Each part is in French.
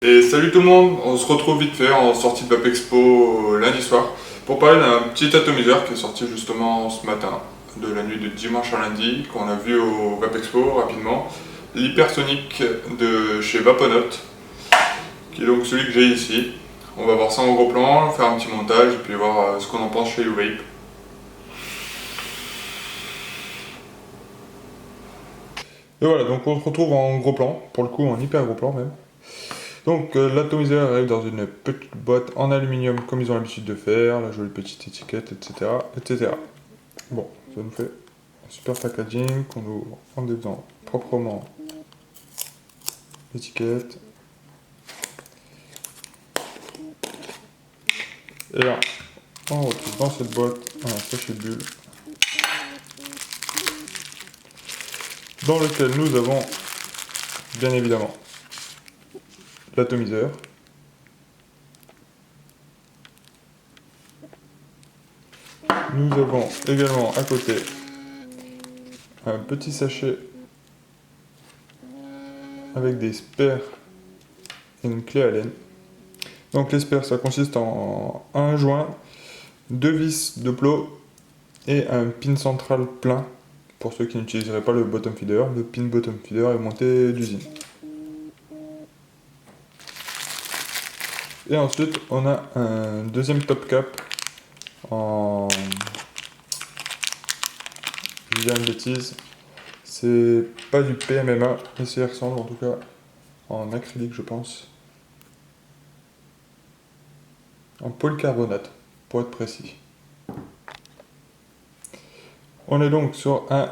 Et salut tout le monde, on se retrouve vite fait en sortie de Vapexpo lundi soir pour parler d'un petit atomiseur qui est sorti justement ce matin, de la nuit de dimanche à lundi, qu'on a vu au Vapexpo rapidement. L'hypersonic de chez Vaponote, qui est donc celui que j'ai ici. On va voir ça en gros plan, faire un petit montage et puis voir ce qu'on en pense chez Vape. Et voilà, donc on se retrouve en gros plan, pour le coup en hyper gros plan même. Donc l'atomiseur arrive dans une petite boîte en aluminium comme ils ont l'habitude de faire, la jolie petite étiquette, etc. etc. Bon, ça nous fait un super packaging qu'on ouvre en défaisant proprement l'étiquette. Et là, on retrouve dans cette boîte un sachet de bulles dans lequel nous avons bien évidemment l'atomiseur. Nous avons également à côté un petit sachet avec des spares et une clé Allen. Donc les spares, ça consiste en un joint, deux vis de plot et un pin central plein. Pour ceux qui n'utiliseraient pas le bottom feeder, le pin bottom feeder est monté d'usine. Et ensuite, on a un deuxième top cap en... je dis une bêtise, c'est pas du PMMA, mais ça y ressemble en tout cas en acrylique, je pense. En polycarbonate, pour être précis. On est donc sur un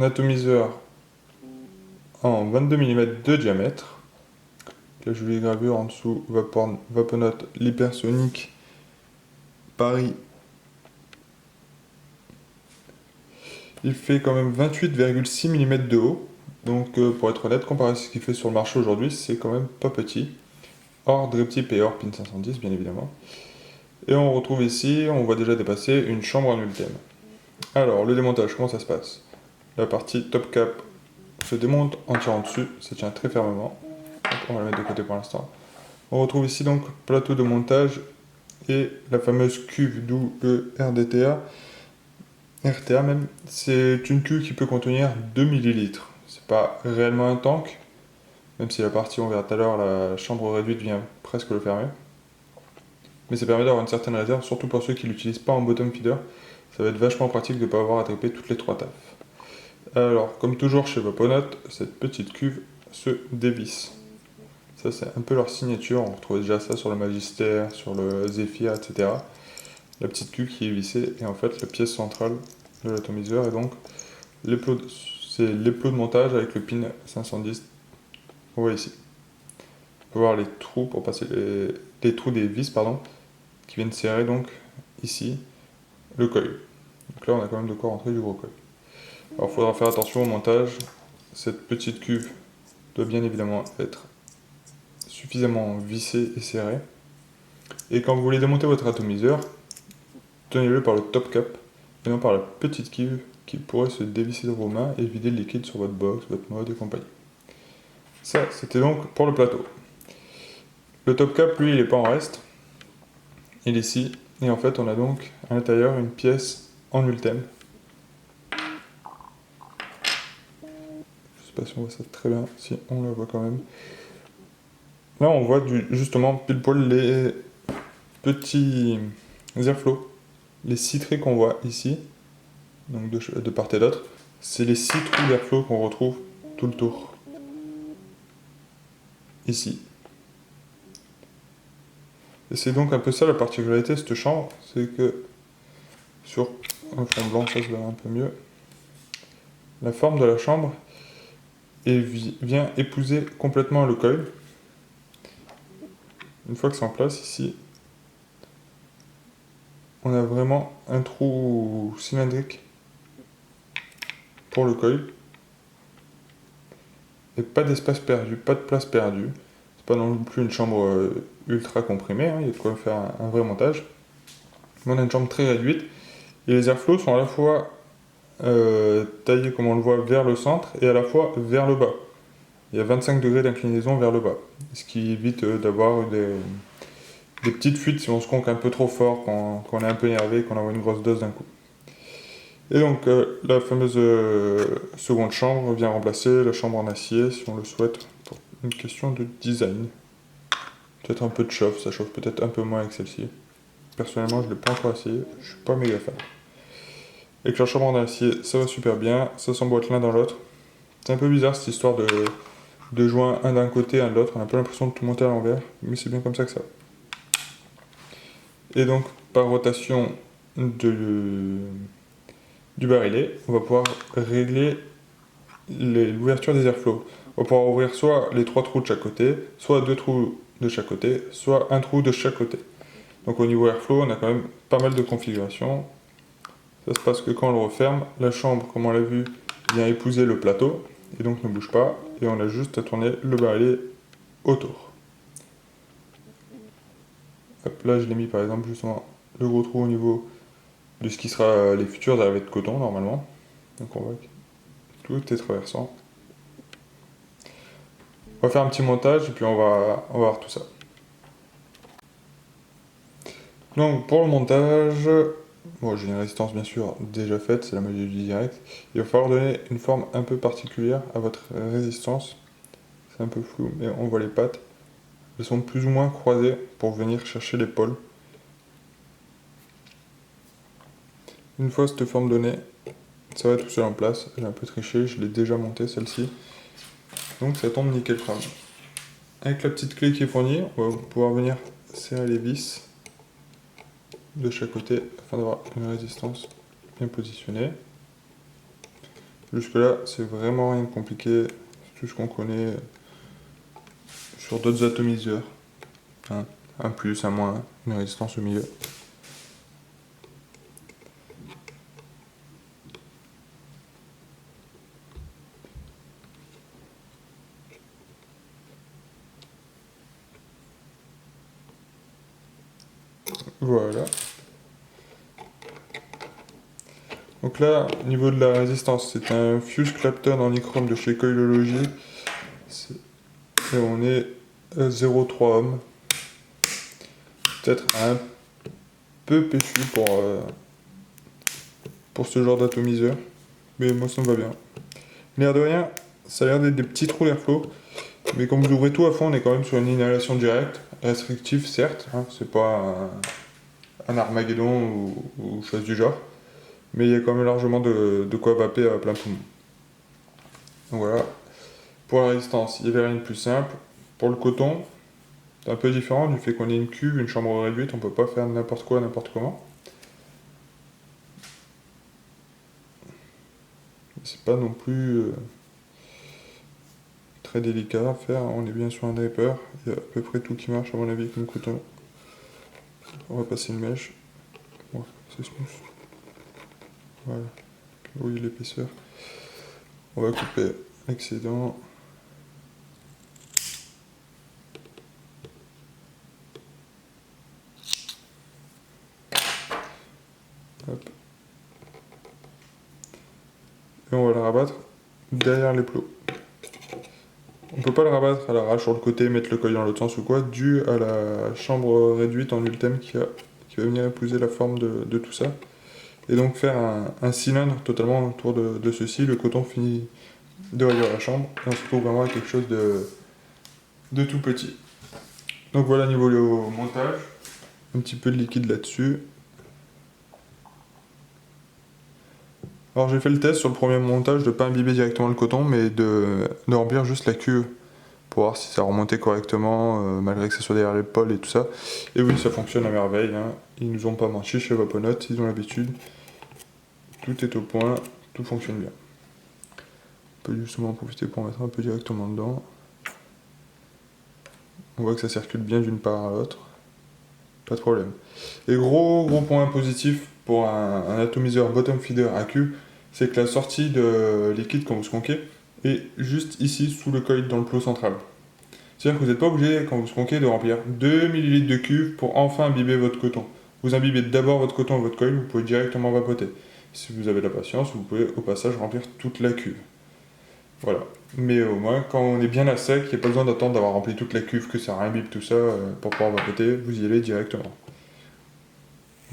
atomiseur en 22 mm de diamètre. La jolie gravure en dessous, Vaponote l'hypersonic Paris. Il fait quand même 28,6 mm de haut. Donc pour être honnête, comparé à ce qu'il fait sur le marché aujourd'hui, c'est quand même pas petit. Hors drip tip et hors pin 510 bien évidemment. Et on retrouve ici, on voit déjà dépasser une chambre en ultime. Alors le démontage, comment ça se passe? La partie top cap se démonte en tirant dessus, ça tient très fermement. On va la mettre de côté pour l'instant. On retrouve ici donc plateau de montage et la fameuse cuve, d'où le RDTA. RTA même, c'est une cuve qui peut contenir 2 ml. C'est pas réellement un tank, même si la partie, on verra tout à l'heure, la chambre réduite vient presque le fermer. Mais ça permet d'avoir une certaine réserve, surtout pour ceux qui ne l'utilisent pas en bottom feeder. Ça va être vachement pratique de ne pas avoir à taper toutes les 3 tafs. Alors, comme toujours chez Vaponote, cette petite cuve se dévisse. Ça, c'est un peu leur signature. On retrouve déjà ça sur le Magister, sur le Zephyr, etc. La petite cuve qui est vissée et en fait la pièce centrale de l'atomiseur. Et donc, c'est les plots de montage avec le pin 510. On voit ici. On peut voir les trous pour passer les trous des vis, pardon, qui viennent serrer donc ici le coil. Donc là, on a quand même de quoi rentrer du gros coil. Alors, il faudra faire attention au montage. Cette petite cuve doit bien évidemment être suffisamment vissée et serrée. Et quand vous voulez démonter votre atomiseur, tenez-le par le top cap et non par la petite cuve qui pourrait se dévisser dans vos mains et vider le liquide sur votre box, votre mode et compagnie. Ça, c'était donc pour le plateau. Le top cap, lui, il n'est pas en reste. Il est ici. Et en fait, on a donc à l'intérieur une pièce en ultime. Je sais pas si on voit ça très bien, si on la voit quand même. Là, on voit justement pile poil les petits airflows, les 6 traits qu'on voit ici, donc de part et d'autre. C'est les 6 trous d'airflow qu'on retrouve tout le tour. Ici. Et c'est donc un peu ça la particularité de cette chambre, c'est que sur un fond blanc, ça se verra un peu mieux, la forme de la chambre vient épouser complètement le coil. Une fois que c'est en place ici, on a vraiment un trou cylindrique pour le coil. Et pas d'espace perdu, pas de place perdue. C'est pas non plus une chambre ultra comprimée, hein, il y a de quoi faire un vrai montage. Mais on a une chambre très réduite. Et les airflows sont à la fois taillés, comme on le voit, vers le centre et à la fois vers le bas. il y a 25 degrés d'inclinaison vers le bas, ce qui évite d'avoir des petites fuites si on se conque un peu trop fort, quand on est un peu énervé, qu'on envoie une grosse dose d'un coup. Et donc la fameuse seconde chambre vient remplacer la chambre en acier si on le souhaite, pour une question de design. Peut-être un peu de chauffe, ça chauffe peut-être un peu moins avec celle-ci. Personnellement, je ne l'ai pas encore essayé, je suis pas méga fan. Avec la chambre en acier, ça va super bien, ça s'emboîte l'un dans l'autre. C'est un peu bizarre cette histoire de joints un d'un côté, un de l'autre, on a pas l'impression de tout monter à l'envers, mais c'est bien comme ça que ça va. Et donc, par rotation du barillet, on va pouvoir régler l'ouverture des airflows. On va pouvoir ouvrir soit les 3 trous de chaque côté, soit 2 trous de chaque côté, soit un trou de chaque côté. Donc au niveau airflow, on a quand même pas mal de configurations. Ça se passe que quand on le referme, la chambre, comme on l'a vu, vient épouser le plateau, et donc ne bouge pas, et on a juste à tourner le barillet autour. Hop, là je l'ai mis par exemple justement le gros trou au niveau de ce qui sera les futurs dérivés de coton normalement. Donc on voit que tout est traversant. On va faire un petit montage et puis on va voir tout ça. Donc pour le montage, bon, j'ai une résistance bien sûr déjà faite, c'est la magie du direct. Il va falloir donner une forme un peu particulière à votre résistance. C'est un peu flou, mais on voit les pattes. Elles sont plus ou moins croisées pour venir chercher l'épaule. Une fois cette forme donnée, ça va tout seul en place. J'ai un peu triché, je l'ai déjà montée celle-ci. Donc ça tombe nickel crame. Avec la petite clé qui est fournie, on va pouvoir venir serrer les vis de chaque côté afin d'avoir une résistance bien positionnée. Jusque là, c'est vraiment rien de compliqué, c'est tout ce qu'on connaît sur d'autres atomiseurs. Hein. Un plus, un moins, une résistance au milieu. Voilà. Donc là, au niveau de la résistance, c'est un Fuse Clapton en nichrome de chez Coilology. Et on est à 0,3 ohms. Peut-être un peu péchu pour ce genre d'atomiseur. Mais moi ça me va bien. L'air de rien, ça a l'air d'être des petits trous d'airflow. Mais quand vous ouvrez tout à fond, on est quand même sur une inhalation directe. Restrictive certes, hein, c'est pas un Armageddon ou chose du genre. Mais il y a quand même largement de quoi vaper à plein poumon. Donc voilà. Pour la résistance, il n'y avait rien de plus simple. Pour le coton, c'est un peu différent du fait qu'on ait une cuve, une chambre réduite, on peut pas faire n'importe quoi, n'importe comment. C'est pas non plus très délicat à faire, on est bien sur un draper, il y a à peu près tout qui marche à mon avis avec le coton. On va passer une mèche. Ouais, c'est smooth. Voilà. Oui, l'épaisseur. On va couper l'excédent. Hop. Et on va le rabattre derrière les plots. On peut pas le rabattre à l'arrache sur le côté, mettre le coil dans l'autre sens ou quoi, dû à la chambre réduite en ultime qui va venir épouser la forme de tout ça. Et donc faire un cylindre totalement autour de ceci, le coton finit de réduire la chambre, et on se retrouve vraiment avec quelque chose de tout petit. Donc voilà niveau le montage, un petit peu de liquide là-dessus. Alors j'ai fait le test sur le premier montage de ne pas imbiber directement le coton, mais de remplir juste la cuve pour voir si ça remontait correctement, malgré que ça soit derrière l'épaule et tout ça. Et oui, ça fonctionne à merveille, hein. Ils nous ont pas menti chez Vaponote, ils ont l'habitude. Tout est au point, tout fonctionne bien. On peut justement en profiter pour mettre un peu directement dedans. On voit que ça circule bien d'une part à l'autre. Pas de problème. Et gros point positif pour un atomiseur bottom feeder à cube, c'est que la sortie de liquide quand vous squonkez est juste ici sous le coil dans le plot central. C'est-à-dire que vous n'êtes pas obligé quand vous squonkez de remplir 2 ml de cuve pour enfin imbiber votre coton. Vous imbibez d'abord votre coton et votre coil, vous pouvez directement vapoter. Si vous avez de la patience, vous pouvez au passage remplir toute la cuve. Voilà. Mais au moins, quand on est bien à sec, il n'y a pas besoin d'attendre d'avoir rempli toute la cuve, que ça imbibe tout ça, pour pouvoir vapoter. Vous y allez directement.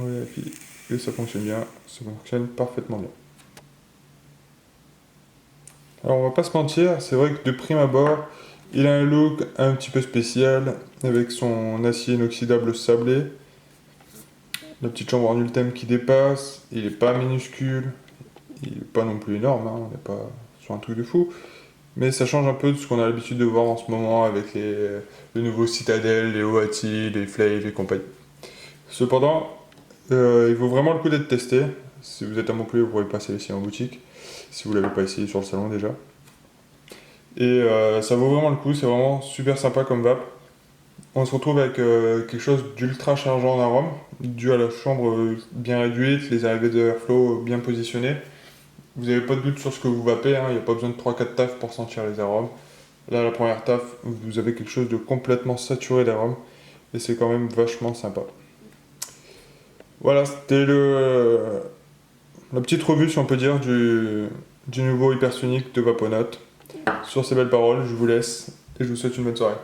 Ouais, et ça fonctionne bien, ça fonctionne parfaitement bien. Alors on va pas se mentir, c'est vrai que de prime abord, il a un look un petit peu spécial, avec son acier inoxydable sablé, la petite chambre en ultime qui dépasse, il est pas minuscule, il est pas non plus énorme, hein, on n'est pas sur un truc de fou, mais ça change un peu de ce qu'on a l'habitude de voir en ce moment avec les nouveaux Citadel, les Oati, les Flail et compagnie. Cependant, il vaut vraiment le coup d'être testé. Si vous êtes à Montpellier, vous pourrez passer ici en boutique, si vous l'avez pas essayé sur le salon déjà. Et ça vaut vraiment le coup, c'est vraiment super sympa comme vape. On se retrouve avec quelque chose d'ultra chargeant en arôme, dû à la chambre bien réduite, les arrivées de airflow bien positionnées. Vous n'avez pas de doute sur ce que vous vapez, hein, il n'y a pas besoin de 3-4 tafs pour sentir les arômes. Là, la première taf, vous avez quelque chose de complètement saturé d'arômes, et c'est quand même vachement sympa. Voilà, c'était la petite revue, si on peut dire, du nouveau hypersonique de Vaponaut. Sur ces belles paroles, je vous laisse et je vous souhaite une bonne soirée.